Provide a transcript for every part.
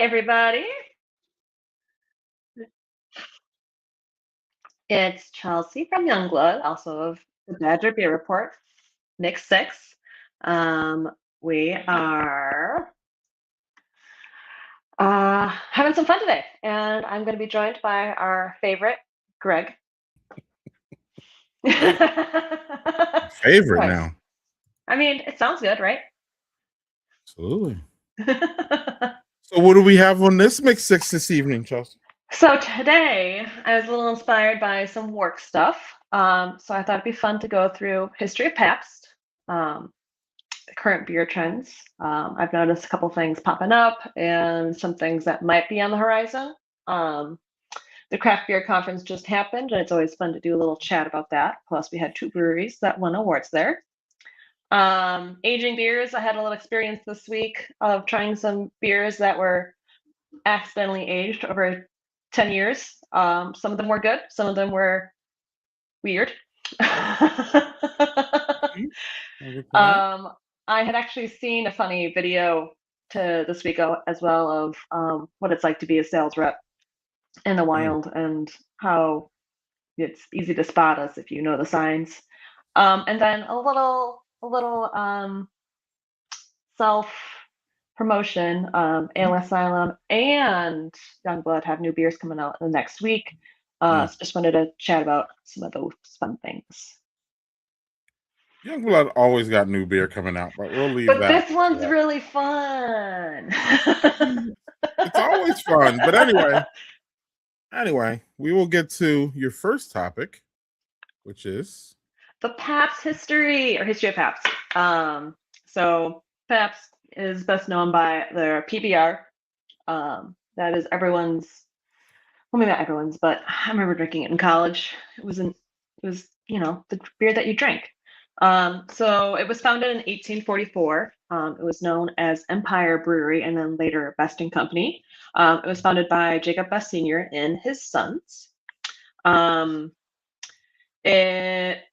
everybody. It's Chelsea from Youngblood, also of the Badger Beer Report, Mix 6. We are having some fun today, and I'm going to be joined by our favorite, Greg. Favorite Right. now. I mean, it sounds good, right? Absolutely. So what do we have on this Mix 6 this evening, Chelsea? So today, I was a little inspired by some work stuff. So I thought it'd be fun to go through History of Pabst, current beer trends. I've noticed a couple things popping up and some things that might be on the horizon. The craft beer conference just happened, and it's always fun to do a little chat about that. Plus, we had 2 breweries that won awards there. Aging beers, I had a little experience this week of trying some beers that were accidentally aged over 10 years. Some of them were good, some of them were weird. I had actually seen a funny video to this week as well of what it's like to be a sales rep in the wild and how it's easy to spot us if you know the signs. And then a little self promotion. Ale Asylum and Youngblood have new beers coming out in the next week. So just wanted to chat about some of those fun things. Youngblood always got new beer coming out, but we'll leave But that. this one's really fun. It's always fun. But anyway, we will get to your first topic, which is the Pabst history or history of Pabst. So Pabst is best known by their PBR. That is everyone's, well, maybe not everyone's, but I remember drinking it in college. It was the beer that you drank. So it was founded in 1844. It was known as Empire Brewery and then later Best and Company. It was founded by Jacob Best Sr. and his sons. It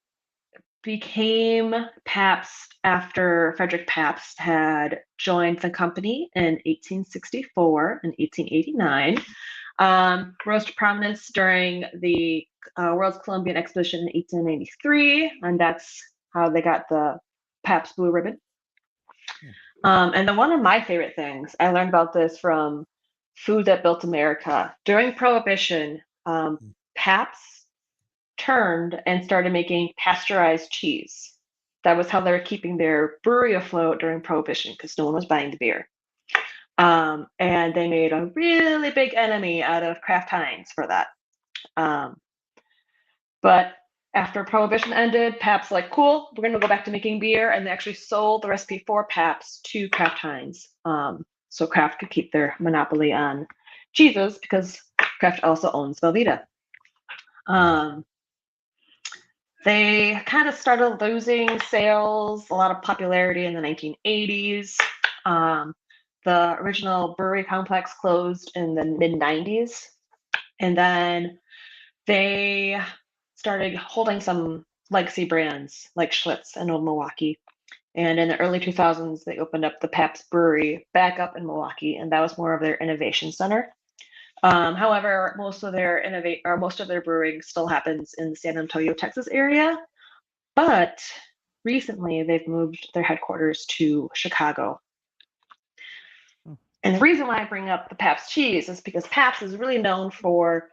became Pabst after Frederick Pabst had joined the company in 1864 and 1889. Rose to prominence during the World's Columbian Exposition in 1893, and that's how they got the Pabst Blue Ribbon. And then one of my favorite things, I learned about this from Food That Built America. During Prohibition, Pabst turned and started making pasteurized cheese. That was how they were keeping their brewery afloat during Prohibition because no one was buying the beer. And they made a really big enemy out of Kraft Heinz for that. But after Prohibition ended, Pabst like, cool, we're going to go back to making beer. And they actually sold the recipe for Pabst to Kraft Heinz. So Kraft could keep their monopoly on cheeses because Kraft also owns Velveeta. They kind of started losing sales, a lot of popularity in the 1980s. The original brewery complex closed in the mid-90s. And then they started holding some legacy brands like Schlitz and Old Milwaukee. And in the early 2000s, they opened up the Pabst Brewery back up in Milwaukee, and that was more of their innovation center. However, most of their brewing still happens in the San Antonio, Texas area. But recently, they've moved their headquarters to Chicago. And the reason why I bring up the Pabst cheese is because Pabst is really known for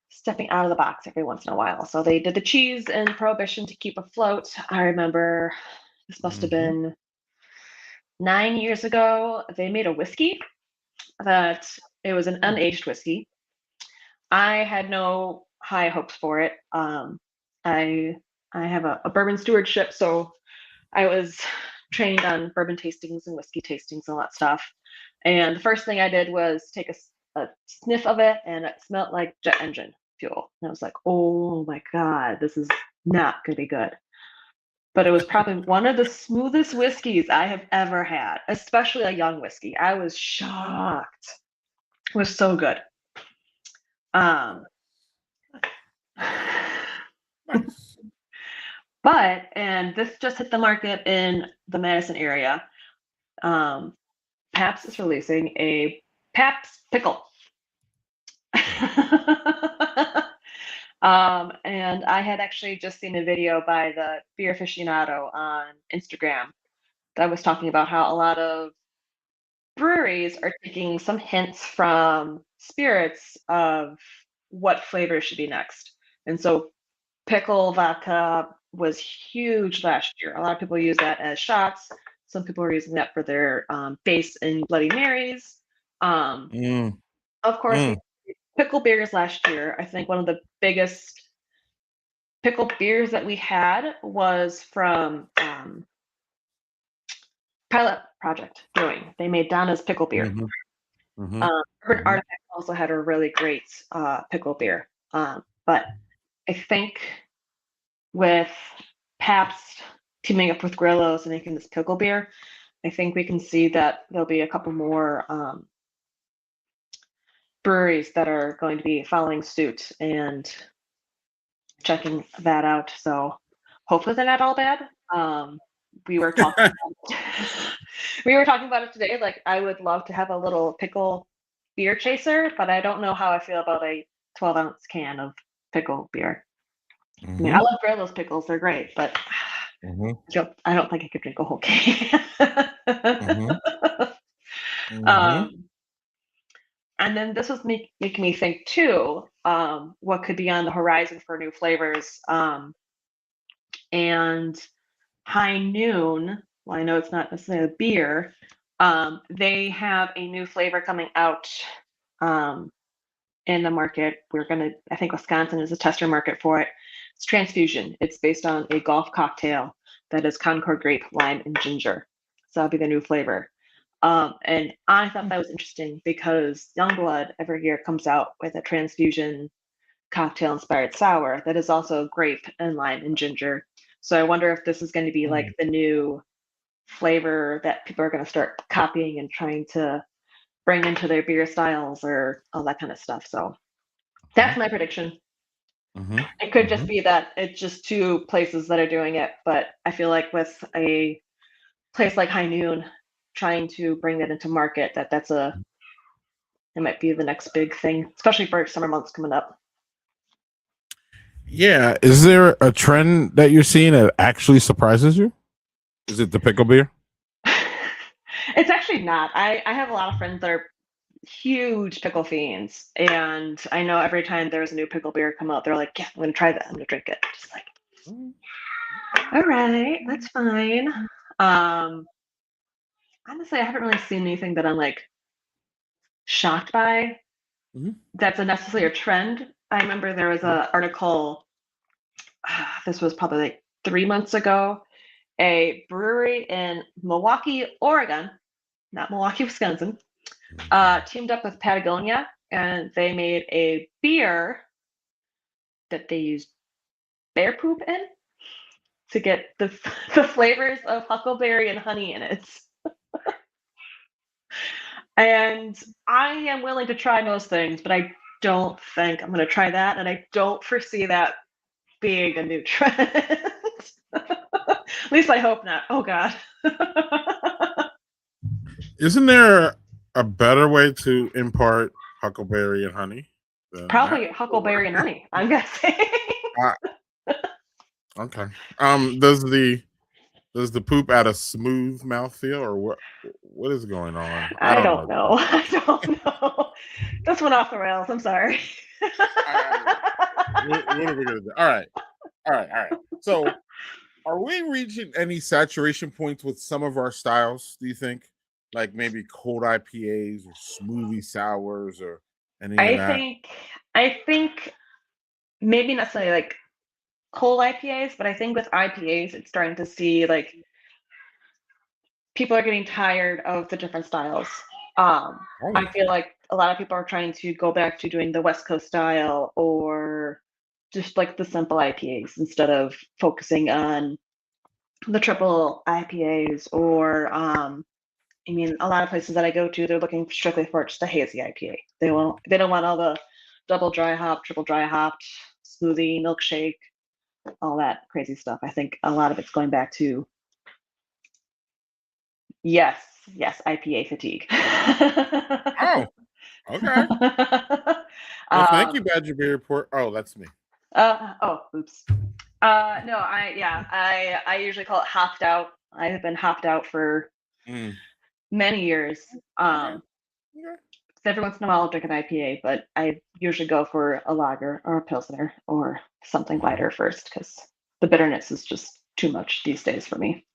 stepping out of the box every once in a while. So they did the cheese in Prohibition to keep afloat. I remember this must have been 9 years ago. They made a whiskey that it was an unaged whiskey. I had no high hopes for it. I have a bourbon stewardship, so I was trained on bourbon tastings and whiskey tastings and all that stuff. And the first thing I did was take a sniff of it, and it smelled like jet engine fuel. And I was like, oh my God, this is not going to be good. But it was probably one of the smoothest whiskeys I have ever had, especially a young whiskey. I was shocked. It was so good. nice. And this just hit the market in the Madison area. Pabst is releasing a Pabst pickle. And I had actually just seen a video by the beer aficionado on Instagram that was talking about how a lot of breweries are taking some hints from spirits of what flavor should be next. And so pickle vodka was huge last year. A lot of people use that as shots. Some people are using that for their base in Bloody Marys. Um, Mm, of course, we mm, pickle beers last year. I think one of the biggest pickle beers that we had was from Pilot Project Brewing. They made Donna's pickle beer. mhm, mhm, Urban mhm, Artifact also had a really great pickle beer. But I think with Pabst teaming up with Grillos and making this pickle beer, I think we can see that there'll be a couple more breweries that are going to be following suit and checking that out. So hopefully they're not all bad. We were talking we were talking about it today. Like I would love to have a little pickle beer chaser, but I don't know how I feel about a 12-ounce can of pickle beer. I mean, I mhm, love Grillo's pickles; they're great, but mhm, I don't think I could drink a whole can. mhm, mhm, um, and then this was making me think too, what could be on the horizon for new flavors. And High Noon, well, I know it's not necessarily a beer, they have a new flavor coming out um, in the market. I think Wisconsin is a tester market for it. It's Transfusion. It's based on a golf cocktail that is Concord grape, lime, and ginger. So that'll be the new flavor. And I thought that was interesting because Youngblood every year comes out with a Transfusion cocktail inspired sour that is also grape and lime and ginger. So I wonder if this is going to be like mm, the new flavor that people are going to start copying and trying to bring into their beer styles or all that kind of stuff. So that's mhm, my prediction. mhm, It could just mhm. be that it's just two places that are doing it, but I feel like with a place like High Noon trying to bring that into market, it might be the next big thing, especially for summer months coming up. Yeah, is there a trend that you're seeing that actually surprises you? Is it the pickle beer? It's actually not. I have a lot of friends that are huge pickle fiends, and I know every time there's a new pickle beer come out, they're like, "Yeah, I'm gonna try that. I'm gonna drink it." Just like, Mm, all right, that's fine. Um, Honestly, I haven't really seen anything that I'm like shocked by. mhm, That's a necessarily a trend. I remember there was mhm, an article. This was probably like 3 months ago. A brewery in Milwaukee, Oregon, not Milwaukee, Wisconsin, teamed up with Patagonia, and they made a beer that they used bear poop in to get the flavors of huckleberry and honey in it. And I am willing to try most things, but I don't think I'm going to try that, and I don't foresee that being a new trend. At least I hope not. Oh God. Isn't there a better way to impart huckleberry and honey than that? Probably huckleberry and honey, I'm guessing. Uh, okay. Does the poop add a smooth mouthfeel or what? What is going on? I I don't don't know. know. I don't know. This went off the rails. I'm sorry. What are we gonna do? All right, all right, all right. So, are we reaching any saturation points with some of our styles? Do you think, like maybe cold IPAs or smoothie sours or any of I that? think I think maybe not necessarily like cold IPAs, but I think with IPAs, it's starting to see like people are getting tired of the different styles. Oh, I feel like a lot of people are trying to go back to doing the West Coast style or just like the simple IPAs instead of focusing on the triple IPAs or I mean a lot of places that I go to they're looking strictly for just a hazy IPA. They don't want all the double dry hop, triple dry hopped, smoothie, milkshake, all that crazy stuff. I think a lot of it's going back to yes, yes, IPA fatigue. oh. Okay. Well, thank you, Badger Beer Report. Oh, that's me. Oops. No, I usually call it hopped out. I have been hopped out for Mm. many years. Okay. Okay. Every once in a while I'll drink an IPA, but I usually go for a lager or a pilsner or something lighter first because the bitterness is just too much these days for me.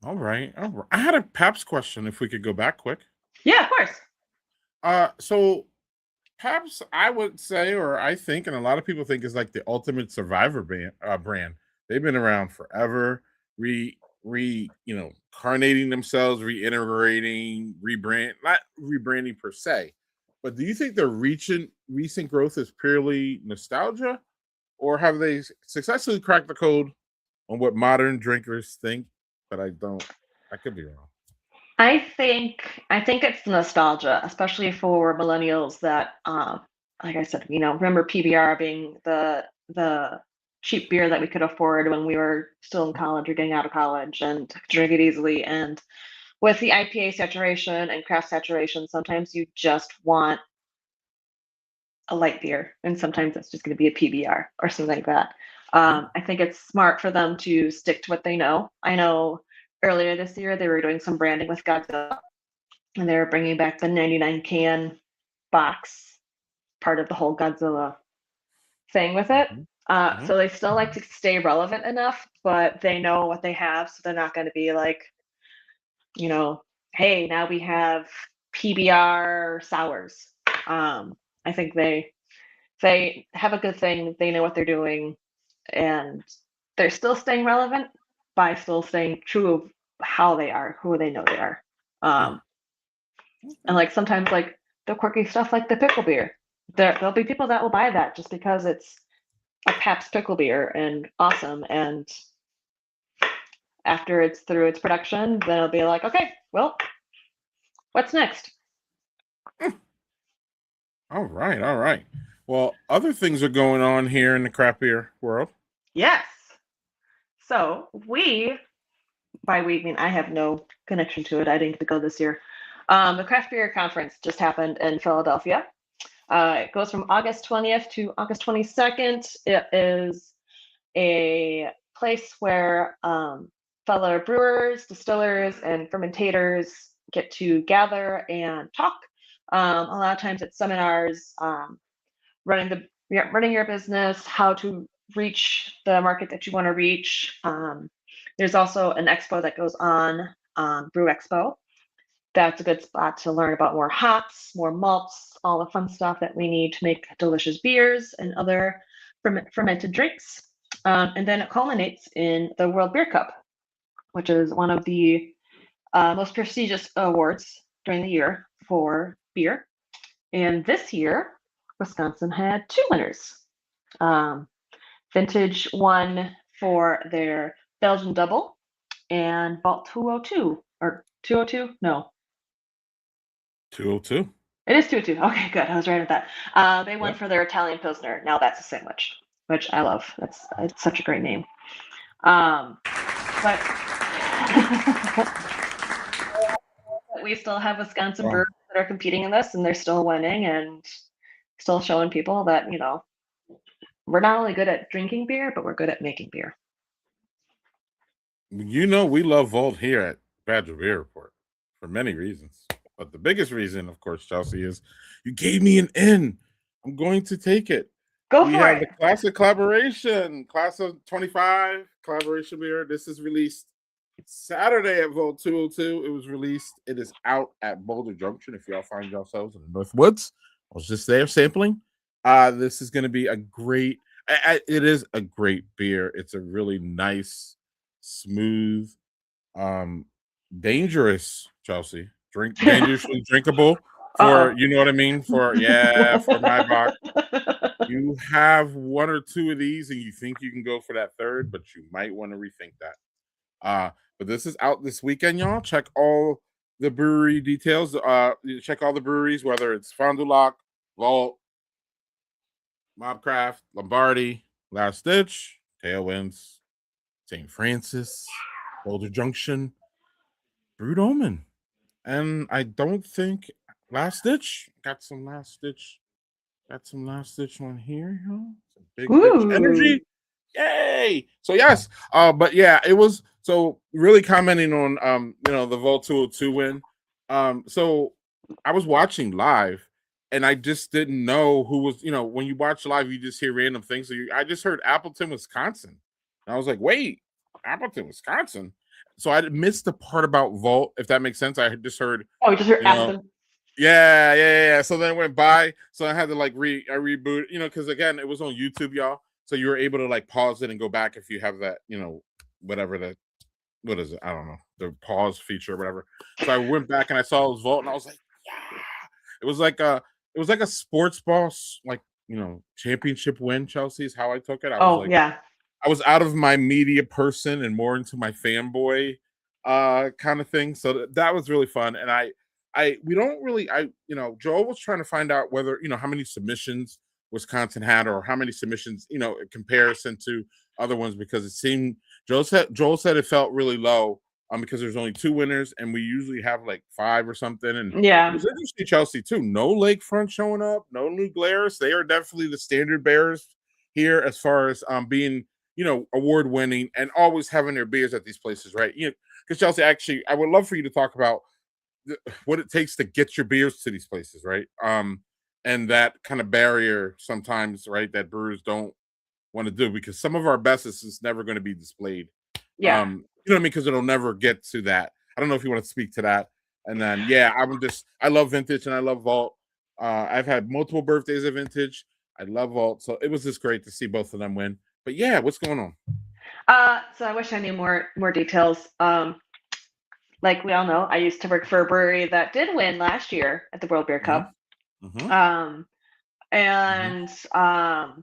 All right. All right. I had a Pabst question if we could go back quick. Yeah, of course. So Pabst, I would say, or I think, and a lot of people think, is like the ultimate survivor brand. They've been around forever, carnating themselves, reiterating, not rebranding per se. But do you think their recent growth is purely nostalgia, or have they successfully cracked the code on what modern drinkers think? But I don't. I could be wrong. I think it's nostalgia, especially for millennials that, like I said, remember PBR being the cheap beer that we could afford when we were still in college or getting out of college and drink it easily. And with the IPA saturation and craft saturation, sometimes you just want a light beer, and sometimes it's just going to be a PBR or something like that. I think it's smart for them to stick to what they know. I know earlier this year they were doing some branding with Godzilla, and they were bringing back the 99 can box, part of the whole Godzilla thing with it. Mhm. So they still like to stay relevant enough, but they know what they have, so they're not going to be like, hey, now we have PBR sours. I think they have a good thing. They know what they're doing, and they're still staying relevant by still staying true of how they are, who they know they are. Mm. And like sometimes like the quirky stuff like the pickle beer, there'll be people that will buy that just because it's a Pabst pickle beer and awesome. And after it's through its production, then it'll be like, okay, well, what's next? All right, all right. Well, other things are going on here in the craft beer world. Yes. So by we, I mean I have no connection to it. I didn't get to go this year. The craft beer conference just happened in Philadelphia. It goes from August 20th to August 22nd. It is a place where fellow brewers, distillers, and fermentators get to gather and talk. A lot of times it's seminars, running your business, how to reach the market that you want to reach. There's also an expo that goes on, Brew Expo. That's a good spot to learn about more hops, more malts, all the fun stuff that we need to make delicious beers and other fermented drinks. And then it culminates in the World Beer Cup, which is one of the most prestigious awards during the year for beer. And this year, Wisconsin had two winners. Um, Vintage won for their Belgian double, and Vault 202, or 202? No, 202. it is 202. Okay, good. I was right at that. They won Yep. for their Italian Pilsner. Now that's a sandwich, which I love. It's such a great name. But we still have Wisconsin Wow. brewers that are competing in this, and they're still winning and still showing people that, we're not only good at drinking beer, but we're good at making beer. We love Volt here at Badger Beer Report for many reasons. But the biggest reason, of course, Chelsea, is you gave me an in. I'm going to take it. Go We for have it. the classic collaboration, class of 25 collaboration beer. This is released Saturday at Volt 202. It was released. It is out at Boulder Junction. If y'all find yourselves in the North Woods, I was just there sampling. This is going to be a great. It is a great beer. It's a really nice, smooth, um, dangerous. Chelsea, dangerously drinkable for Uh-oh. you know what I mean. For my box. You have one or two of these and you think you can go for that third, but you might want to rethink that. But this is out this weekend, y'all. Check all the brewery details. Check all the breweries, whether it's Fond du Lac, Vault, Mobcraft, Lombardi, Last Stitch, Tailwinds, St. Francis, Boulder Junction, Brewed Omen. And I don't think last stitch. Got some last stitch. Got some last stitch one here. Huh? Some big bitch Ooh. energy. Yay! So yes, but yeah, it was so really commenting on the Vault 202 win. So I was watching live and I just didn't know who was, when you watch live, you just hear random things. So I just heard Appleton, Wisconsin. And I was like, wait, Appleton, Wisconsin. So I missed the part about Vault, if that makes sense. I had just heard, Oh, you just heard you know, Appleton. yeah. So then it went by. So I had to like reboot, because again, it was on YouTube, y'all. So you were able to like pause it and go back if you have that, whatever that, what is it? I don't know, the pause feature or whatever. So I went back and I saw it was Vault and I was like, yeah. It was like a sports boss, like, championship win, Chelsea is how I took it. I was Oh, like, yeah. I was out of my media person and more into my fanboy kind of thing. So that was really fun. And we don't really, Joel was trying to find out whether, how many submissions Wisconsin had or how many submissions, in comparison to other ones, because it seemed Joel said it felt really low because there's only 2 winners and we usually have like 5 or something. And it Yeah. was interesting, Chelsea, too. No Lakefront showing up, no New Glarus. They are definitely the standard bearers here as far as being award winning and always having their beers at these places, right? Because Chelsea, actually, I would love for you to talk about what it takes to get your beers to these places, right? And that kind of barrier sometimes, right, that brewers don't want to do, because some of our best is never going to be displayed. Yeah. You know what I mean? Because it'll never get to that. I don't know if you want to speak to that. And then, yeah, I love vintage and I love Vault. I've had multiple birthdays of vintage. I love Vault. So it was just great to see both of them win. But yeah, what's going on? So I wish I knew more details. Like we all know, I used to work for a brewery that did win last year at the World Beer Mm-hmm. Cup. Mm-hmm. Um, Mm-hmm. and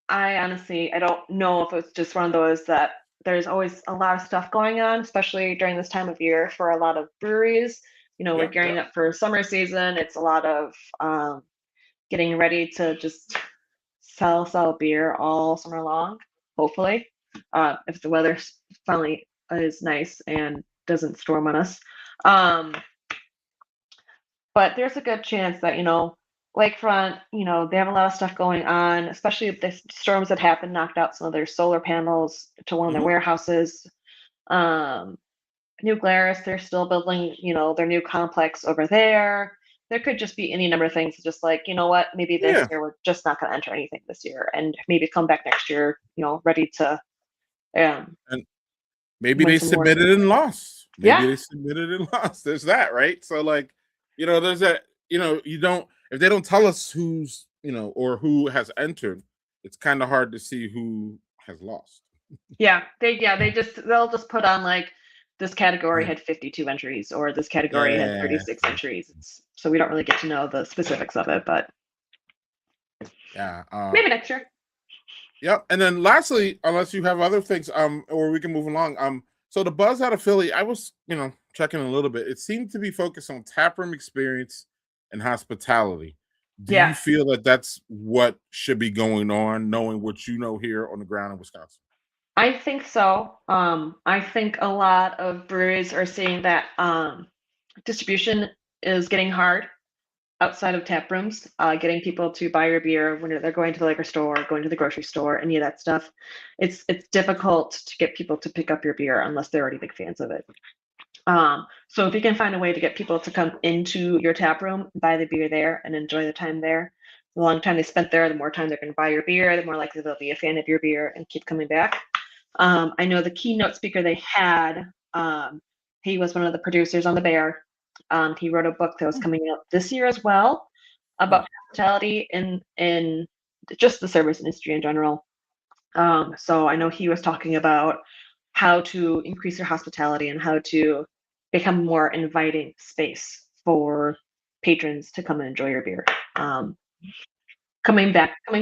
I honestly, I don't know if it's just one of those that there's always a lot of stuff going on, especially during this time of year for a lot of breweries. We're Yep. gearing up for summer season. It's a lot of getting ready to just sell beer all summer long, hopefully, if the weather finally is nice and doesn't storm on us. Um, but there's a good chance that, Lakefront, they have a lot of stuff going on, especially if the storms that happened knocked out some of their solar panels to one of their Mm-hmm. warehouses. Um, New Glarus, they're still building, their new complex over there. There could just be any number of things, just like, you know what, maybe this Yeah. year we're just not going to enter anything this year, and maybe come back next year, ready to And maybe win they some more. submitted and lost. Maybe Yeah, they submitted and lost. There's that, right? So like, there's that, you don't, if they don't tell us who's, or who has entered, it's kind of hard to see who has lost. they'll just put on like this category Mhm. had 52 entries or this category had Yeah. 36 entries. So we don't really get to know the specifics of it, but Yeah. maybe next year. Yep. And then lastly, unless you have other things, or we can move along. So the buzz out of Philly, I was, checking a little bit. It seemed to be focused on taproom experience and hospitality. Do you Yeah. feel that that's what should be going on, knowing what you know here on the ground in Wisconsin? I think so. I think a lot of breweries are seeing that distribution is getting hard outside of tap rooms, getting people to buy your beer when they're going to the liquor store, going to the grocery store, any of that stuff. It's difficult to get people to pick up your beer unless they're already big fans of it. So if you can find a way to get people to come into your tap room, buy the beer there, and enjoy the time there, the long time they spent there, the more time they're going to buy your beer, the more likely they'll be a fan of your beer and keep coming back. I know the keynote speaker they had, he was one of the producers on The Bear. He wrote a book that was coming out this year as well Hmm. about hospitality in just the service industry in general. So I know he was talking about how to increase your hospitality and how to become a more inviting space for patrons to come and enjoy your beer. Um, coming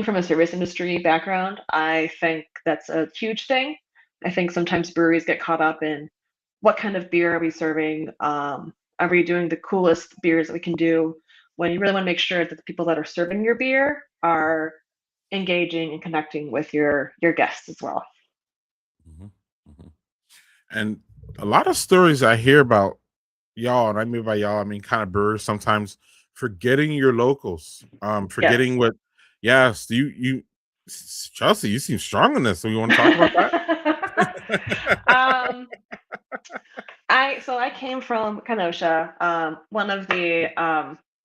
from a service industry background, I think that's a huge thing. I think sometimes breweries get caught up in what kind of beer are we serving? Are we doing the coolest beers that we can do? When you really want to make sure that the people that are serving your beer are engaging and connecting with your guests as well. Mhm, mhm. And a lot of stories I hear about y'all, and I mean by y'all, I mean kind of brewers sometimes. forgetting your locals, Yes. forgetting what. Yes, Chelsea, you seem strong in this. So you want to talk about that? um, I came from Kenosha. One of the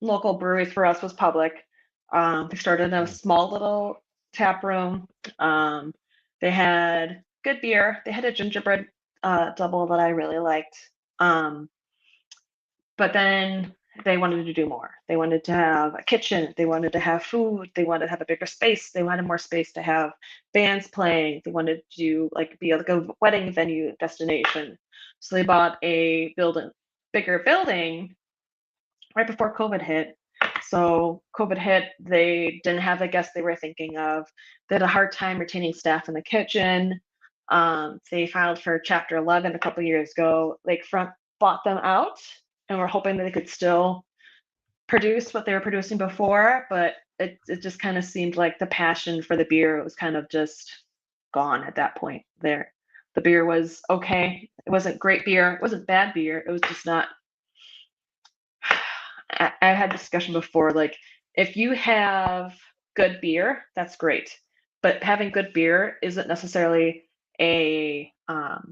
local breweries for us was Public. They started in a Mm, small little tap room. Um, they had good beer. They had a gingerbread double that I really liked. Um, but then they wanted to do more. They wanted to have a kitchen. They wanted to have food. They wanted to have a bigger space. They wanted more space to have bands playing. They wanted to like be like a wedding venue destination. So they bought a bigger building right before COVID hit. So COVID hit, they didn't have the guests they were thinking of. They had a hard time retaining staff in the kitchen. They filed for Chapter 11 a couple years ago. Lakefront bought them out, and we're hoping that they could still produce what they were producing before, but it just kind of seemed like the passion for the beer was kind of just gone at that point there. The beer was okay. It wasn't great beer. It wasn't bad beer. It was just not. I had discussion before, like if you have good beer, that's great. But having good beer isn't necessarily a mhm.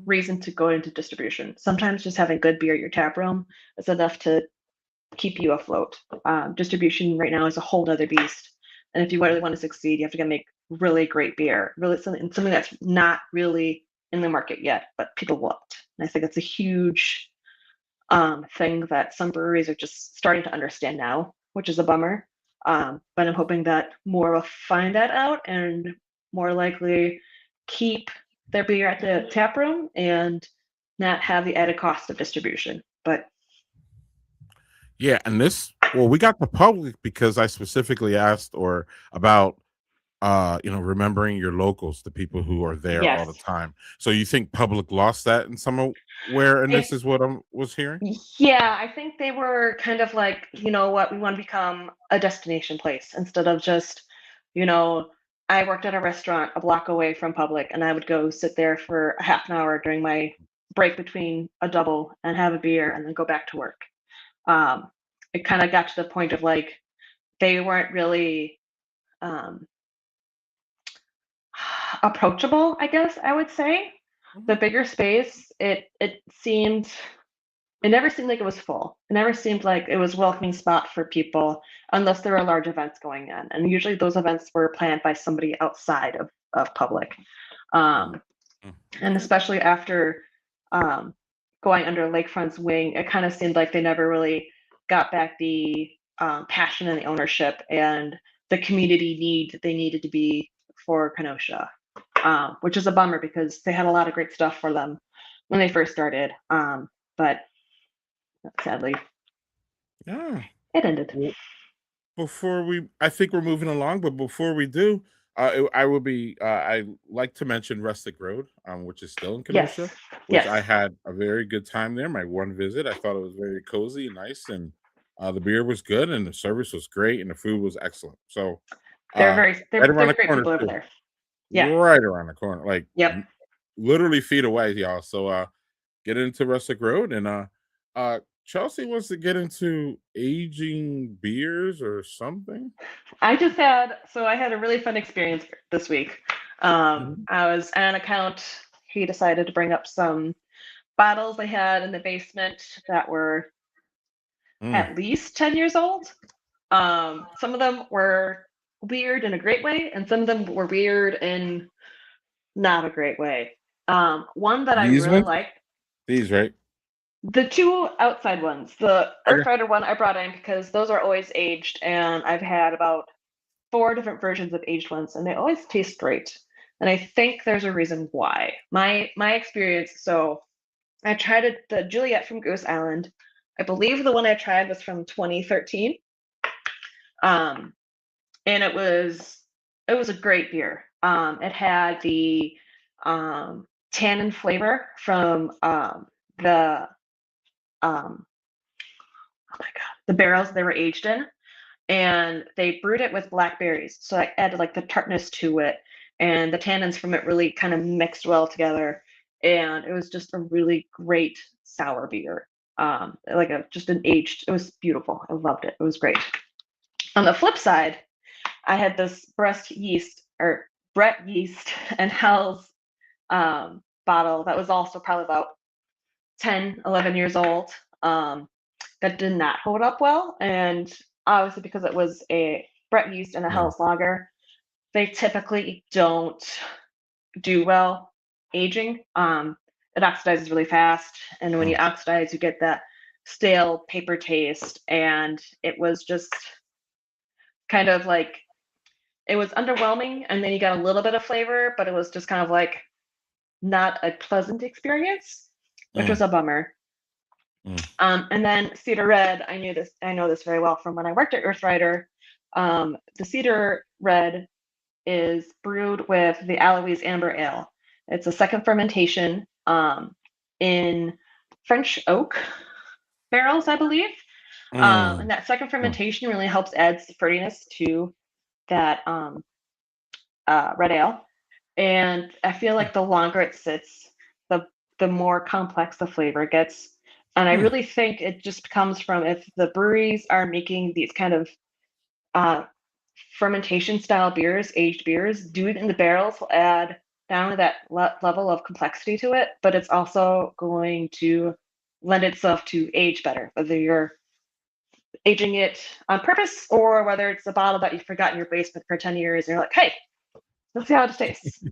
reason to go into distribution. Sometimes just having good beer at your tap room is enough to keep you afloat. Distribution right now is a whole other beast. And if you really want to succeed, you have to make really great beer, really something that's not really in the market yet, but people want. And I think that's a huge thing that some breweries are just starting to understand now, which is a bummer. But I'm hoping that more will find that out and more likely keep their beer at the tap room and not have the added cost of distribution. But Yeah, and we got the public because I specifically asked or about remembering your locals, the people who are there all the yes, time. So you think public lost that in somewhere, and this I is what I was hearing? Yeah, I think they were kind of like, you know what, we want to become a destination place instead of just, you know, I worked at a restaurant a block away from Public and I would go sit there for a half an hour during my break between a double and have a beer and then go back to work. Um, it kind of got to the point of like they weren't really um, approachable, I guess I would say. The Mhm. bigger space, it never seemed like it was full. It never seemed like it was a welcoming spot for people unless there were large events going on. And usually those events were planned by somebody outside of Public. Mm, Um, mm. and especially after um, going under Lakefront's wing, it kind of seemed like they never really got back the passion and the ownership and the community need that they needed to be for Kenosha, which is a bummer because they had a lot of great stuff for them when they first started. But sadly, Yeah. it ended. Well, I think we're moving along, but before we do, I like to mention Rustic Road, which is still in Kenosha, Yes, which I yes, had a very good time there. My one visit, I thought it was very cozy and nice, and the beer was good, and the service was great, and the food was excellent. So, uh, right around they're the great corner people over too, there. Yeah, right around the corner, like yep. literally feet away, y'all. So, get into Rustic Road, and Chelsea wants to get into aging beers or something. I had a really fun experience this week. Mhm. I was on an account. He decided to bring up some bottles they had in the basement that were Mm. at least 10 years old. Some of them were weird in a great way, and some of them were weird in not a great way. One that I These really ones? liked, These, right? the two outside ones, the Okay. Earthrider one I brought in because those are always aged, and I've had about four different versions of aged ones, and they always taste great. And I think there's a reason why. My experience. So I tried the Juliet from Goose Island. I believe the one I tried was from 2013, um, and it was a great beer. It had the tannin flavor from the oh my god, the barrels they were aged in, and they brewed it with blackberries. So I added like the tartness to it, and the tannins from it really kind of mixed well together. And it was just a really great sour beer. like just an aged. It was beautiful. I loved it. It was great. On the flip side, I had this Brett yeast and Hell's bottle that was also probably about 10, 11 years old, that did not hold up well. And obviously, because it was a Brett yeast and a Hell's lager, they typically don't do well aging. It oxidizes really fast. And when you oxidize, you get that stale paper taste. And it was just kind of like, it was underwhelming. And then you got a little bit of flavor, but it was just kind of like not a pleasant experience, which was a bummer. And then Cedar Red, I know this very well from when I worked at Earth Rider. The Cedar Red is brewed with the Alois Amber Ale. It's a second fermentation in French oak barrels, I believe. And that second fermentation really helps add fruitiness to that red ale. And I feel like the longer it sits, the more complex the flavor gets. And I really think it just comes from, if the breweries are making these kind of fermentation style beers, aged beers, doing it in the barrels will add down to that level of complexity to it, but it's also going to lend itself to age better, whether you're aging it on purpose or whether it's a bottle that you forgot in your basement for 10 years and you're like, hey, let's see how it tastes.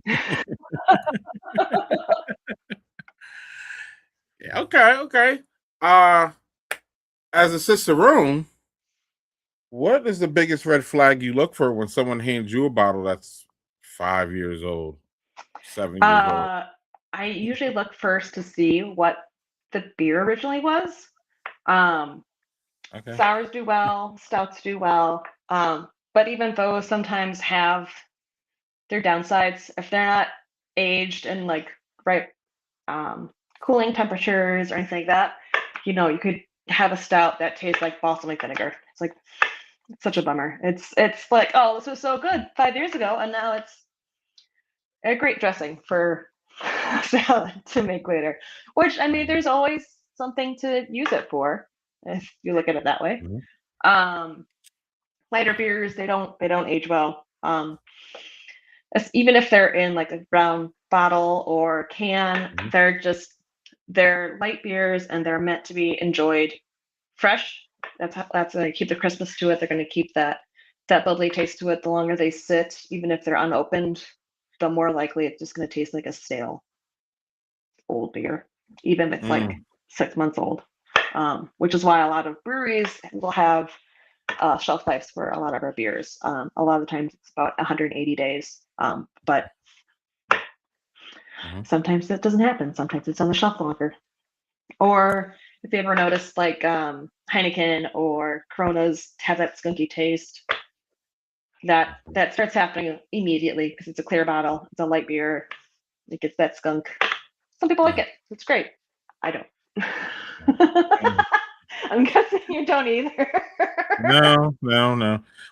Yeah, okay. As a cicerone, what is the biggest red flag you look for when someone hands you a bottle that's 5 years old, 7 years old? I usually look first to see what the beer originally was. Sours do well, stouts do well, but even those sometimes have their downsides. If they're not aged in like right cooling temperatures or anything like that, you could have a stout that tastes like balsamic vinegar. It's like, it's such a bummer. It's like, oh, this was so good 5 years ago, and now it's a great dressing for salad to make later. Which, I mean, there's always something to use it for if you look at it that way. Lighter beers, they don't age well. Even if they're in like a brown bottle or can, they're light beers and they're meant to be enjoyed fresh. That's going to keep the crispness to it. They're going to keep that bubbly taste to it. The longer they sit, even if they're unopened, the more likely it's just going to taste like a stale old beer, even if it's like 6 months old. Which is why a lot of breweries will have shelf lives for a lot of our beers. A lot of the times it's about 180 days, but sometimes that doesn't happen. Sometimes it's on the shelf longer. Or if you ever noticed, like Heineken or Coronas have that skunky taste, that starts happening immediately because it's a clear bottle. It's a light beer. It gets that skunk. Some people like it. It's great. I don't. I'm guessing you don't either. No.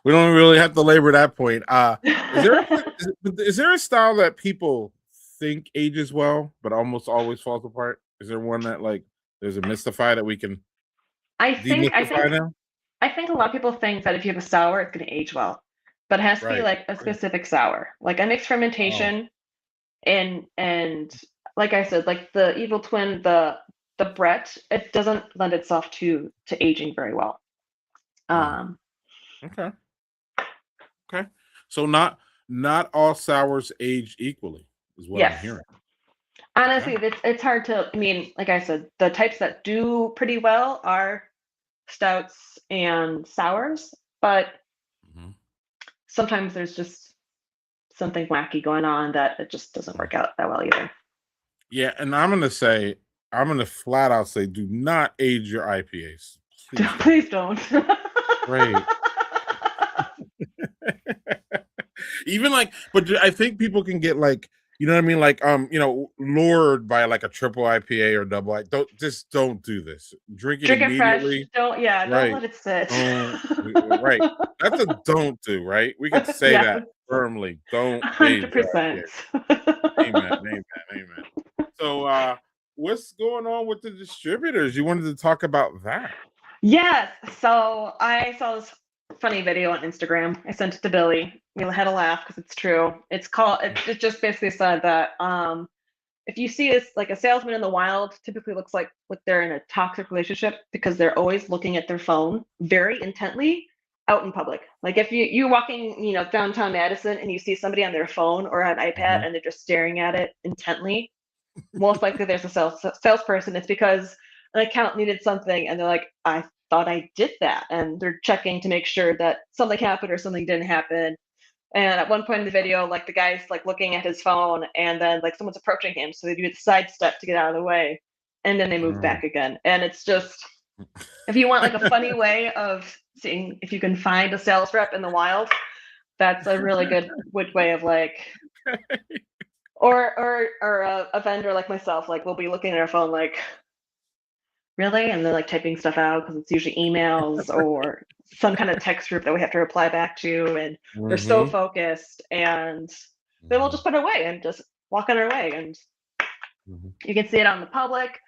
We don't really have to labor that point. Is there a style that people think ages well, but almost always falls apart? Is there one that like there's a mystify that we can demystify now? I think a lot of people think that if you have a sour, it's going to age well, but it has to be like a specific sour, like a mixed fermentation, and like I said, like the Evil Twin, the Brett, it doesn't lend itself to aging very well. Okay. So not all sours age equally, is what I'm hearing. Honestly, it's hard to. I mean, like I said, the types that do pretty well are stouts and sours, but sometimes there's just something wacky going on that it just doesn't work out that well either. Yeah, and I'm gonna flat out say, do not age your IPAs. Please don't. Right. Even like, but I think people can get like, you know what I mean? Like, lured by like a triple IPA or double I. Don't do this. Drink it immediately. Fresh. Don't let it sit. Right. That's a don't do, right? We could say that firmly. Don't age. 100%. Amen. So what's going on with the distributors? You wanted to talk about that. Yes. So I saw this funny video on Instagram. I sent it to Billy. We had a laugh because it's true. It just basically said that if you see this like a salesman in the wild typically looks like they're in a toxic relationship because they're always looking at their phone very intently out in public. Like if you're walking, downtown Madison and you see somebody on their phone or an iPad and they're just staring at it intently, most likely there's a salesperson. It's because an account needed something and they're like, I thought I did that. And they're checking to make sure that something happened or something didn't happen. And at one point in the video, like the guy's like looking at his phone and then like someone's approaching him. So they do the sidestep to get out of the way. And then they move back again. And it's just, if you want like a funny way of seeing if you can find a sales rep in the wild, that's a really good way of like, or a vendor like myself, like we'll be looking at our phone like, really? And they're like typing stuff out because it's usually emails or some kind of text group that we have to reply back to. And they're so focused and then we'll just put it away and just walk on our way. And you can see it out in the public.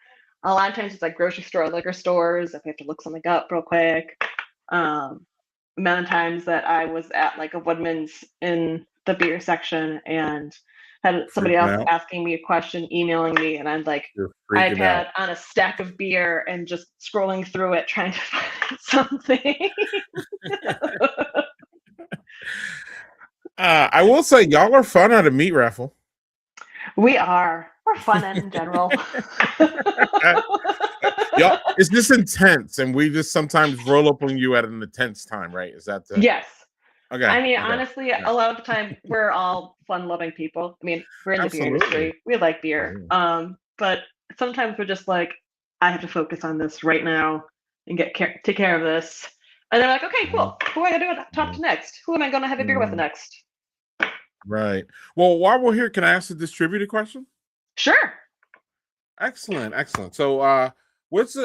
A lot of times it's like grocery store, liquor stores, if we have to look something up real quick. Amount of times that I was at like a Woodman's in the beer section and had somebody else asking me a question, emailing me, and I'm like, iPad on a stack of beer and just scrolling through it trying to find something. I will say, y'all are fun at a meat raffle. We're fun in general. Y'all, it's just intense, and we just sometimes roll up on you at an intense time, right? Is that the Yes. Okay. I mean, honestly, a lot of the time we're all fun-loving people. I mean, we're in the beer industry. We like beer. But sometimes we're just like, I have to focus on this right now and take care of this. And they're like, okay, cool. Who am I going to talk to next? Who am I going to have a beer with next? Right. Well, while we're here, can I ask a distributor question? Sure. Excellent. So, what's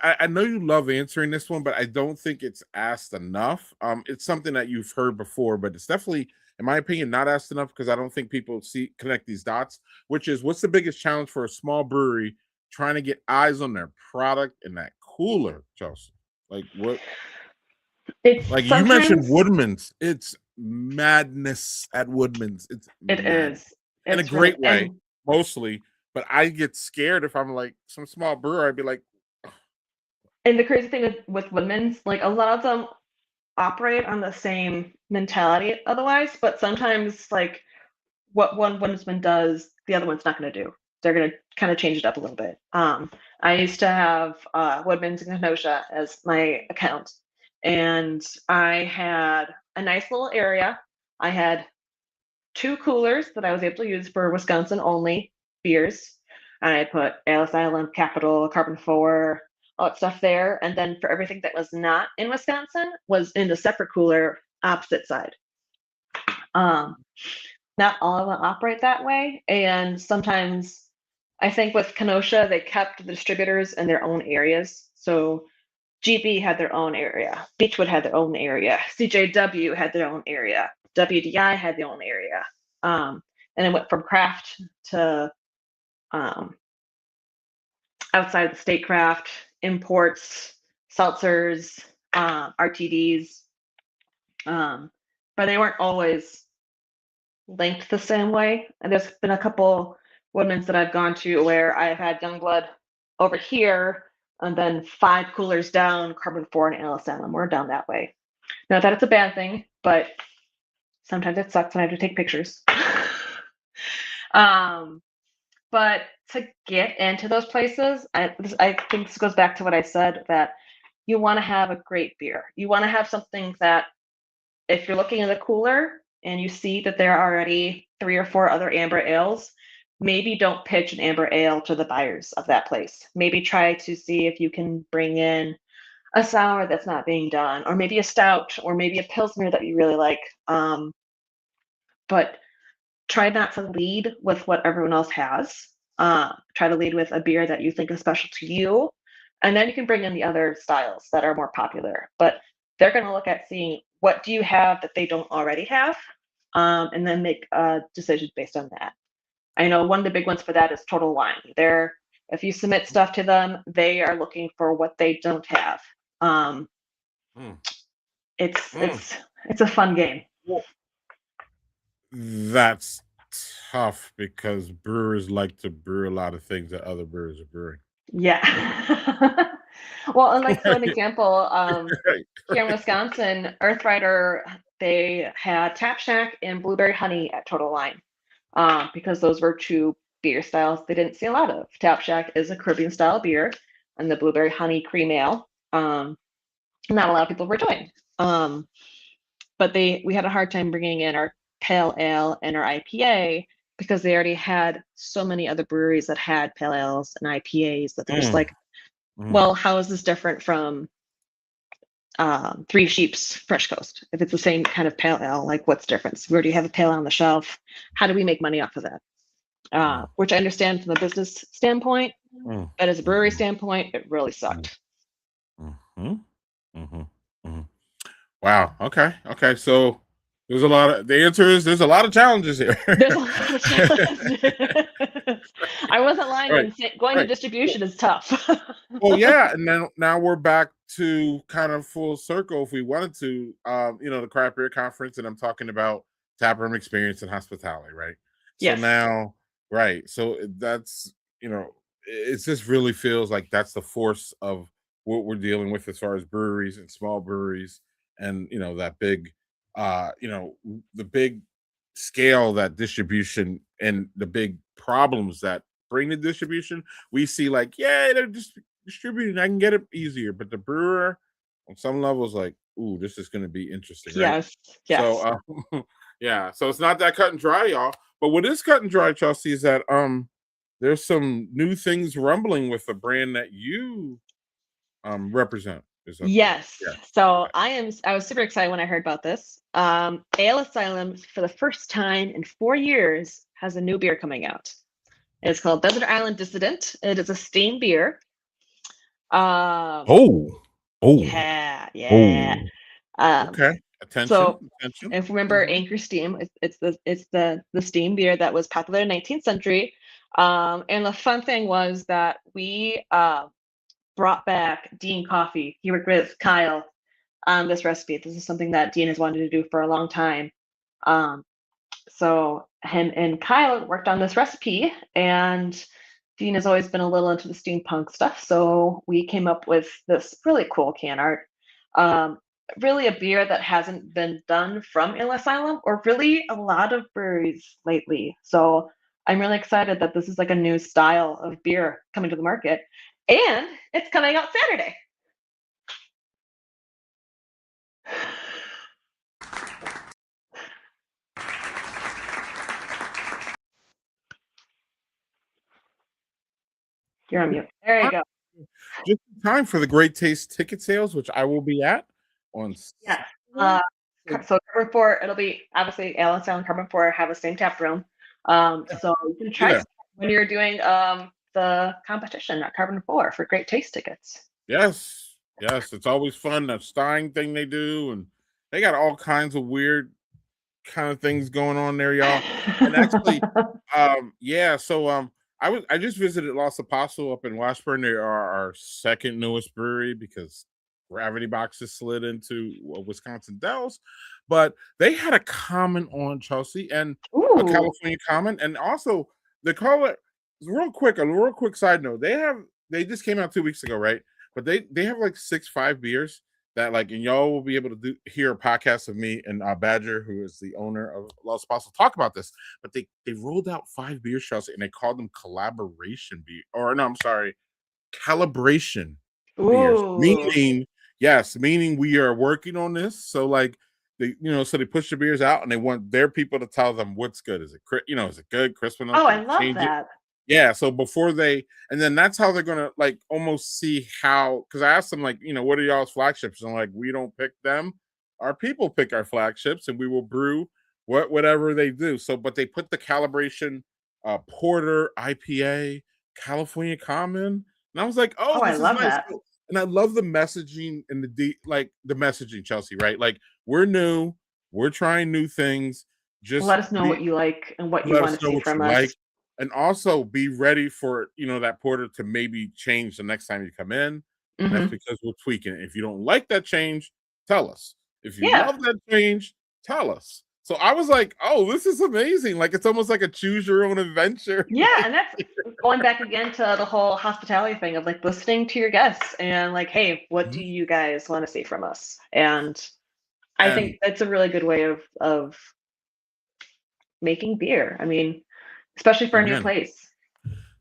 I know you love answering this one, but I don't think it's asked enough. It's something that you've heard before, but it's definitely, in my opinion, not asked enough because I don't think people connect these dots, which is what's the biggest challenge for a small brewery trying to get eyes on their product in that cooler, Chelsea? Like what? You mentioned Woodman's. It's madness at Woodman's. It is. In a great way, mostly. But I get scared if I'm like some small brewer. I'd be like, ugh. And the crazy thing with Woodman's, like a lot of them operate on the same mentality otherwise, but sometimes like what one Woodman does, the other one's not going to do. They're going to kind of change it up a little bit. I used to have Woodman's in Kenosha as my account, and I had a nice little area. I had 2 coolers that I was able to use for Wisconsin only beers. And I put Asylum, Capital, Carbon 4, all that stuff there. And then for everything that was not in Wisconsin was in the separate cooler opposite side. Not all of them operate that way. And sometimes I think with Kenosha, they kept the distributors in their own areas. So GB had their own area. Beechwood had their own area. CJW had their own area. WDI had their own area. And it went from craft to outside the state craft, imports, seltzers, RTDs. But they weren't always linked the same way. And there's been a couple Woodman's that I've gone to where I've had Youngblood over here and then 5 coolers down, Carbon 4 and Asylum. We're down that way. Not that it's a bad thing, but sometimes it sucks when I have to take pictures. But to get into those places, I think this goes back to what I said, that you want to have a great beer. You want to have something that if you're looking in the cooler and you see that there are already 3 or 4 other amber ales, maybe don't pitch an amber ale to the buyers of that place. Maybe try to see if you can bring in a sour that's not being done, or maybe a stout, or maybe a pilsner that you really like. But try not to lead with what everyone else has. Try to lead with a beer that you think is special to you. And then you can bring in the other styles that are more popular. But they're going to look at seeing what do you have that they don't already have, and then make a decision based on that. I know one of the big ones for that is Total Wine. They're If you submit stuff to them, they are looking for what they don't have. Um, Mm. it's Mm. it's it's a fun game. Well, that's tough because brewers like to brew a lot of things that other brewers are brewing. Yeah. Well, and like so an Right, example, right. here in Wisconsin, Earthrider, they had Tap Shack and Blueberry Honey at Total Line, because those were two beer styles they didn't see a lot of. Tap Shack is a Caribbean style beer, and the Blueberry Honey cream ale. Not a lot of people were doing. Um, but we had a hard time bringing in our pale ale and our IPA because they already had so many other breweries that had pale ales and IPAs that they're just Mm. like, Mm. well, how is this different from Three Sheep's Fresh Coast? If it's the same kind of pale ale, like what's the difference? We already have a pale ale on the shelf. How do we make money off of that? Mm. Which I understand from a business standpoint, Mm. but as a brewery Mhm. standpoint, it really Mm. sucked. Mhm. Mhm. Mhm. Wow. Okay. Okay. So there's a lot of the answer is there's a lot of challenges here. There's a lot of challenges. I wasn't lying Right. when going to Right. distribution is tough. Well, yeah, and then now we're back to kind of full circle. If we wanted to, the craft beer conference, and I'm talking about taproom experience and hospitality, right? So Yes. now, right, so that's it just really feels like that's the force of what we're dealing with as far as breweries and small breweries, and that big, the big scale that distribution and the big problems that bring the distribution. We see like, yeah, they're just distributing, I can get it easier. But the brewer, on some levels, like, ooh, this is going to be interesting, right? Yes. So, Yes. yeah, so it's not that cut and dry, y'all. But what is cut and dry, Chelsea, is that there's some new things rumbling with the brand that you represent. Is that Yes. yeah? So Okay. I was super excited when I heard about this. Ale Asylum, for the first time in 4 years, has a new beer coming out. It's called Desert Island Dissident. It is a steam beer. Um, Oh, oh, yeah, yeah. oh. Um, Okay. Attention, so attention. if you remember Mhm. Anchor Steam, it's the steam beer that was popular in the 19th century. And the fun thing was that we brought back Dean Coffee. He worked with Kyle on this recipe. This is something that Dean has wanted to do for a long time. Um, so him and Kyle worked on this recipe, and Dean has always been a little into the steampunk stuff. So we came up with this really cool can art. Um, really a beer that hasn't been done from Ale Asylum or really a lot of breweries lately. So I'm really excited that this is like a new style of beer coming to the market. And it's coming out Saturday. You're on mute. There you go. Just in time for the Great Taste ticket sales, which I will be at on Yes. Saturday. So, So Carbon 4, it'll be obviously Allen Sound and Carbon 4 have the same tap room. yeah, So you can be try there. some when you're doing the competition at Carbon 4 for great taste tickets. Yes, yes, it's always fun. That Stein thing they do, and they got all kinds of weird kind of things going on there, y'all. And actually, yeah. So, I just visited Los Apaso up in Washburn. They are our second newest brewery because Gravity Boxes slid into Wisconsin Dells, but they had a comment on Chelsea and a Ooh. California comment, and also they call it a real quick side note. They just came out 2 weeks ago, right? But they have like 6 5 beers that like, and y'all will be able to hear a podcast of me and Badger, who is the owner of Los Pasos, talk about this. But they rolled out 5 beer shots and they called them collaboration beer, or no, I'm sorry, calibration beers. Ooh. Meaning, yes, meaning we are working on this. So like so they push the beers out and they want their people to tell them what's good. Is it is it good, crisp enough? Oh, Can I we love change it? that. Yeah, so before and then that's how they're gonna like almost see how, because I asked them like, what are y'all's flagships? And like, we don't pick them. Our people pick our flagships and we will brew whatever they do. So, but they put the calibration porter, IPA, California Common. And I was like, oh, Oh, I this is love nice. that. And I love the messaging and like the messaging, Chelsea, right? Like we're new, we're trying new things. Just Let us know be what you like and what you let want us to know see what from you like. us. and also be ready for that porter to maybe change the next time you come in, and that's Hmm. because we're tweaking it. If you don't like that change, tell us. If you Yeah. love that change, tell us. So I was like, oh, this is amazing. Like it's almost like a choose your own adventure. Yeah, and that's going back again to the whole hospitality thing of like listening to your guests and like, hey, what do Mhm. you guys want to see from us? And I And think that's a really good way of making beer. I mean, especially for a new amen. place.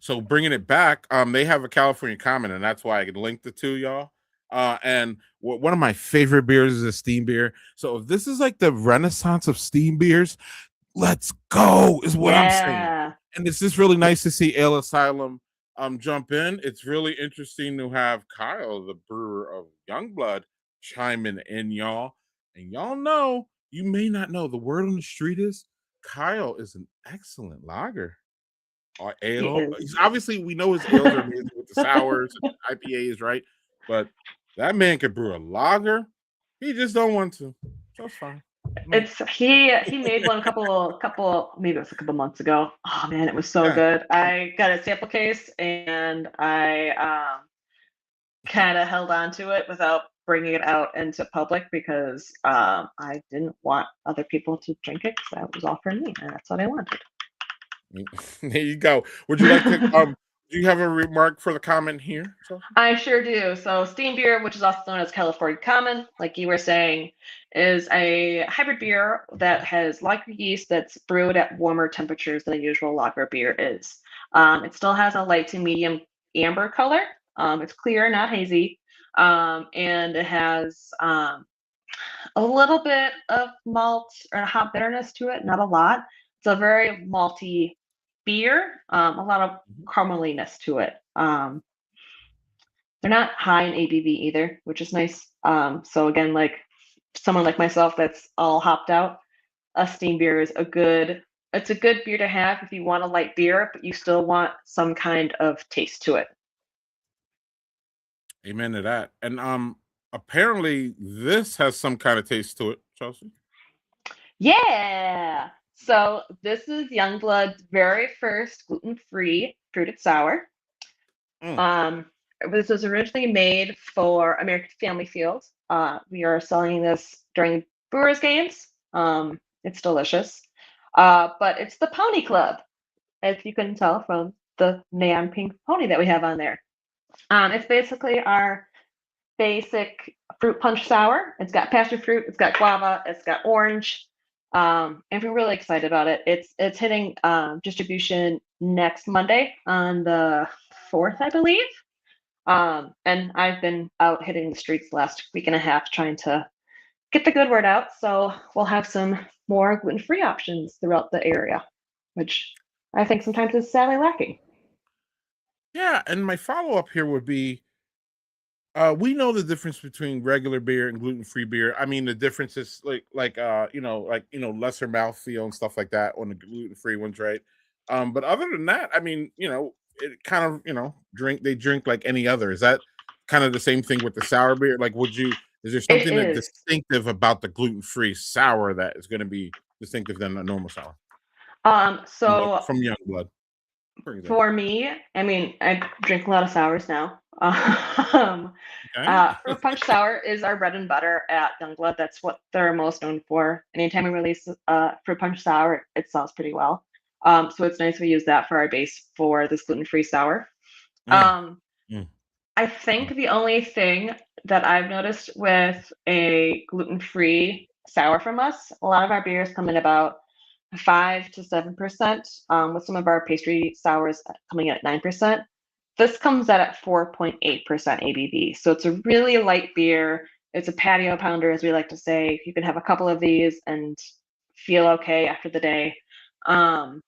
So bringing it back, they have a California Common, and that's why I could link the two, y'all. And one of my favorite beers is a steam beer. So if this is like the renaissance of steam beers, let's go, is what I'm saying. Yeah, And it's just really nice to see Ale Asylum jump in. It's really interesting to have Kyle, the brewer of Youngblood, chiming in, y'all. And y'all know, you may not know, the word on the street is Kyle is an excellent lager or he ale. is. Obviously, we know his ales are amazing with the sours and IPAs, right? But that man could brew a lager. He just don't want to. So it's fine. No. It's he made one a couple maybe it was a couple months ago. Oh man, it was so Yeah. good. I got a sample case and I kind of held on to it without bringing it out into public because I didn't want other people to drink it because that was all for me and that's what I wanted. There you go. Would you like to do you have a remark for the comment here, Chelsea? I sure do. So, steam beer, which is also known as California Common, like you were saying, is a hybrid beer that has lager yeast that's brewed at warmer temperatures than a usual lager beer is. It still has a light to medium amber color. It's clear, not hazy. And it has a little bit of malt or hop bitterness to it, not a lot. It's a very malty beer, a lot of Mhm. carameliness to it. They're not high in ABV either, which is nice. So again, like someone like myself that's all hopped out, a steam beer is it's a good beer to have if you want a light beer, but you still want some kind of taste to it. Amen to that. And apparently this has some kind of taste to it, Chelsea. Yeah. So this is Youngblood's very first gluten-free fruited sour. Mm, Um, this was originally made for American Family Field. We are selling this during Brewers games. It's delicious. But it's the Pony Club, as you can tell from the neon pink pony that we have on there. It's basically our basic fruit punch sour. It's got passion fruit, it's got guava, it's got orange. And we're really excited about it. It's hitting distribution next Monday on the 4th, I believe. And I've been out hitting the streets the last week and a half trying to get the good word out. So we'll have some more gluten-free options throughout the area, which I think sometimes is sadly lacking. yeah, and my follow-up here would be we know the difference between regular beer and gluten-free beer. I mean, the difference is lesser mouthfeel and stuff like that on the gluten-free ones, right? But other than that, I mean, it kind of, drink like any other. Is that kind of the same thing with the sour beer? Like, is there It something that is. distinctive about the gluten-free sour that is going to be distinctive than a normal sour? Like So from Youngblood, for example. for me, I mean, I drink a lot of sours now. Okay. Fruit punch sour is our bread and butter at Youngblood. That's what they're most known for. Anytime we release fruit punch sour, it sells pretty well. So it's nice we use that for our base for this gluten-free sour. Mm, Um, mm, I mm. think the only thing that I've noticed with a gluten-free sour from us, a lot of our beers come in about 5 to 7%, with some of our pastry sours coming in at 9%. This comes out at 4.8% ABV. So it's a really light beer. It's a patio pounder, as we like to say. You can have a couple of these and feel okay after the day. Um,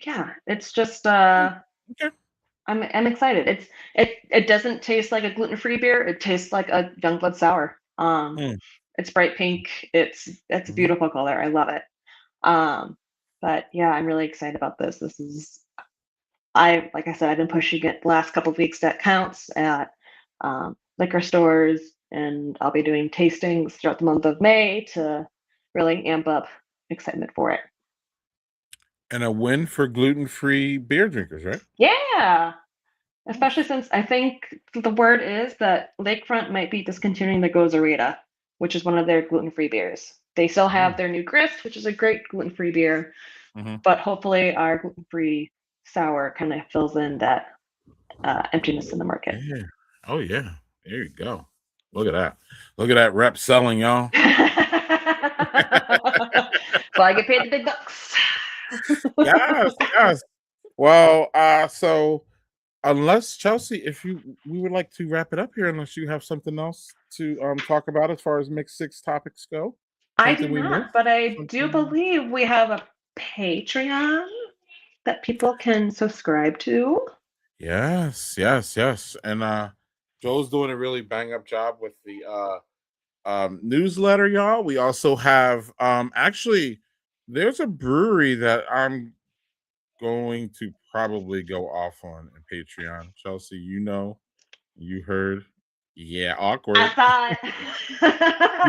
yeah, it's just Mm, okay. I'm excited. It doesn't taste like a gluten-free beer. It tastes like a Youngblood sour. Mm, It's bright pink. It's a mhm. beautiful color. I love it. Um, but yeah, I'm really excited about this. This is like I said, I've been pushing it the last couple of weeks that counts at liquor stores, and I'll be doing tastings throughout the month of May to really amp up excitement for it. And a win for gluten-free beer drinkers, right? Yeah. Especially since I think the word is that Lakefront might be discontinuing the Gozerita, which is one of their gluten-free beers. They still have their new Grist, which is a great gluten-free beer, Mm-hmm. but hopefully our gluten-free sour kind of fills in that emptiness in the market. Yeah. Oh yeah. There you go. Look at that. Look at that rep selling, y'all. So I get paid the big bucks. Yes, yes. Well, so unless Chelsea, if we would like to wrap it up here, unless you have something else to talk about as far as mixed six topics go. I do Something we not, missed? but I do Something believe we have a Patreon that people can subscribe to. Yes, yes, yes. And Joe's doing a really bang up job with the newsletter, y'all. We also have actually there's a brewery that I'm going to probably go off on in Patreon. Chelsea, you heard. Yeah, I awkward.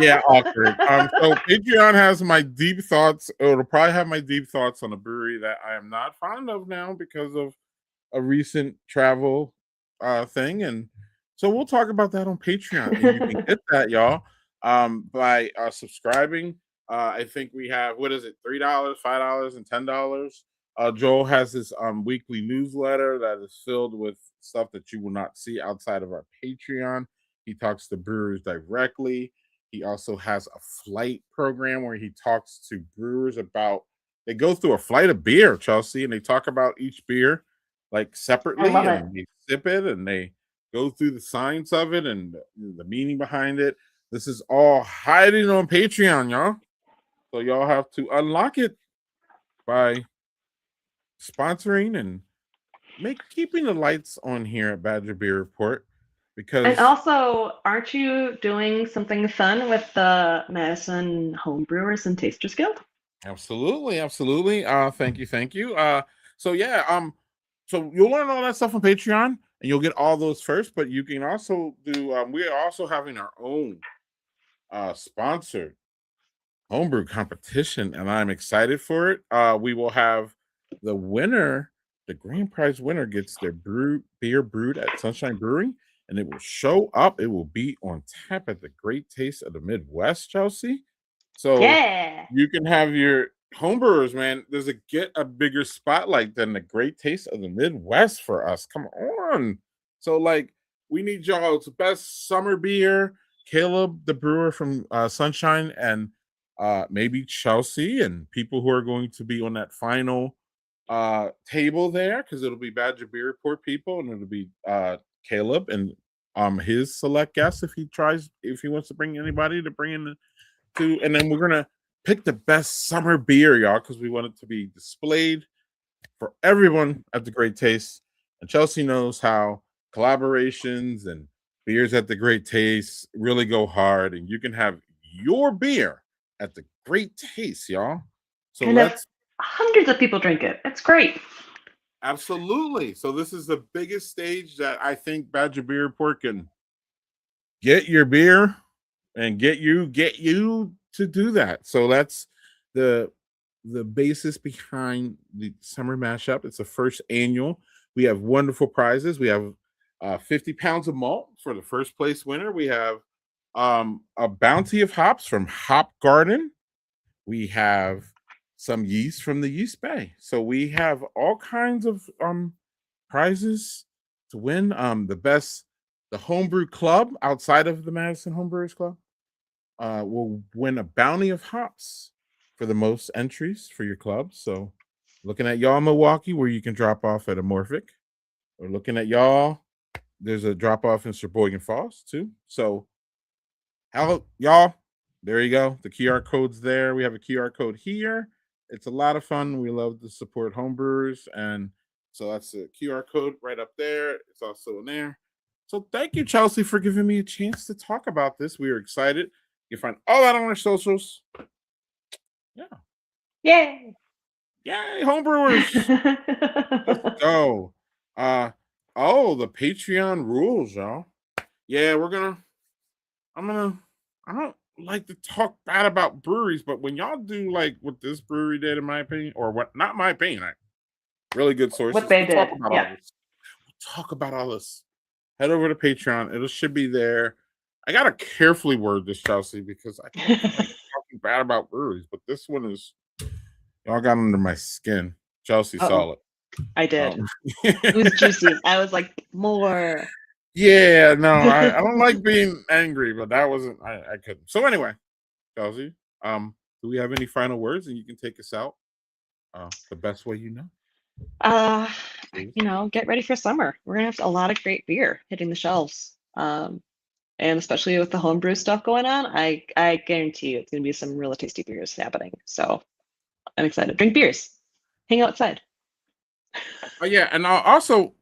Yeah, awkward. thought. So Patreon has my deep thoughts. It'll probably have my deep thoughts on a brewery that I am not fond of now because of a recent travel thing. And so we'll talk about that on Patreon. And you can get that, y'all, by subscribing. I think we have, what is it, $3, $5, and $10. Joel has this weekly newsletter that is filled with stuff that you will not see outside of our Patreon. He talks to brewers directly. He also has a flight program where he talks to brewers about, they go through a flight of beer, Chelsea, and they talk about each beer like I separately, love it. and they sip it and they go through the science of it and the meaning behind it. This is all hiding on Patreon, y'all. So y'all have to unlock it by sponsoring and keeping the lights on here at Badger Beer Report, And because also, aren't you doing something fun with the Madison Homebrewers and Tasters Guild? absolutely, absolutely. Thank you. So yeah, so you'll learn all that stuff on Patreon, and you'll get all those first. But you can also do. We are also having our own sponsored homebrew competition, and I'm excited for it. We will have the winner, the grand prize winner, gets their beer brewed at Sunshine Brewing, and it will show up. It will be on tap at the Great Taste of the Midwest, Chelsea. So Yeah. you can have your homebrewers, man. Does it get a bigger spotlight than the Great Taste of the Midwest for us? Come on. So, like, we need y'all. It's the best summer beer. Caleb, the brewer from Sunshine, and maybe Chelsea, and people who are going to be on that final table there, because it'll be Badger Beer Report people, and it'll be Caleb and his select guests if he wants to bring anybody to bring in to, and then we're gonna pick the best summer beer, y'all, because we want it to be displayed for everyone at the Great Taste. And Chelsea knows how collaborations and beers at the Great Taste really go hard, and you can have your beer at the Great Taste, y'all. So And if let's hundreds of people drink it, it's great. absolutely. So this is the biggest stage that I think Badger Beer Report can get your beer and get you to do that. So that's the basis behind the summer mashup. It's the first annual. We have wonderful prizes. We have 50 pounds of malt for the first place winner. We have a bounty of hops from Hop Garden. We have some yeast from the Yeast Bay. So we have all kinds of prizes to win. The homebrew club outside of the Madison Homebrewers Club will win a bounty of hops for the most entries for your club. So, looking at y'all, Milwaukee, where you can drop off at Amorphic, or looking at y'all, there's a drop off in Sheboygan Falls too. So, how y'all? There you go. The QR code's there. We have a QR code here. It's a lot of fun. We love to support homebrewers, and so that's the QR code right up there. It's also in there. So thank you, Chelsea, for giving me a chance to talk about this. We are excited. You can find all that on our socials. Yeah. Yay. Yay, homebrewers. Let's go. Uh the Patreon rules, y'all. Yeah, I'm gonna I don't like to talk bad about breweries, but when y'all do like what this brewery did, in my opinion, or what not my opinion, really good What sources. they We'll talk did. about all Yeah. this. We'll talk about all this. Head over to Patreon. It should be there. I gotta carefully word this, Chelsea, because I don't like talking bad about breweries, but this one is y'all got under my skin. Chelsea Uh-oh. saw it. I did. It was juicy. I was like, more. Yeah, no, I don't like being angry, but that wasn't I couldn't. So anyway, Chelsea, do we have any final words and you can take us out the best way you know? Uh, Please. get ready for summer. We're gonna have a lot of great beer hitting the shelves. And especially with the homebrew stuff going on, I guarantee you it's gonna be some really tasty beers happening. So I'm excited. Drink beers. Hang outside. Oh yeah, and also,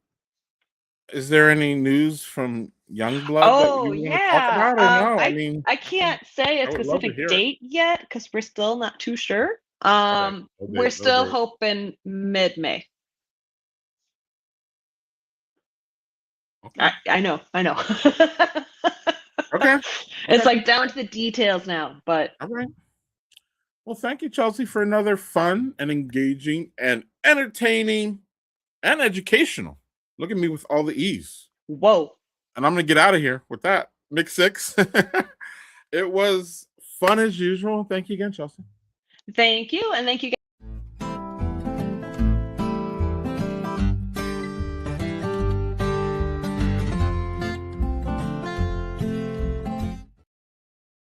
is there any news from Youngblood that Oh you want to talk yeah. about or no? I mean, I can't say a I would love to specific hear it. date yet because we're still not too sure. Okay, no We're date, no still date. hoping mid-May. Okay, I know, I know. okay, It's okay, like down to the details now, but all right. Well, thank you, Chelsea, for another fun and engaging and entertaining and educational. Look at me with all the E's. whoa. And I'm going to get out of here with that. Mix six. It was fun as usual. Thank you again, Chelsea. Thank you, and thank you guys.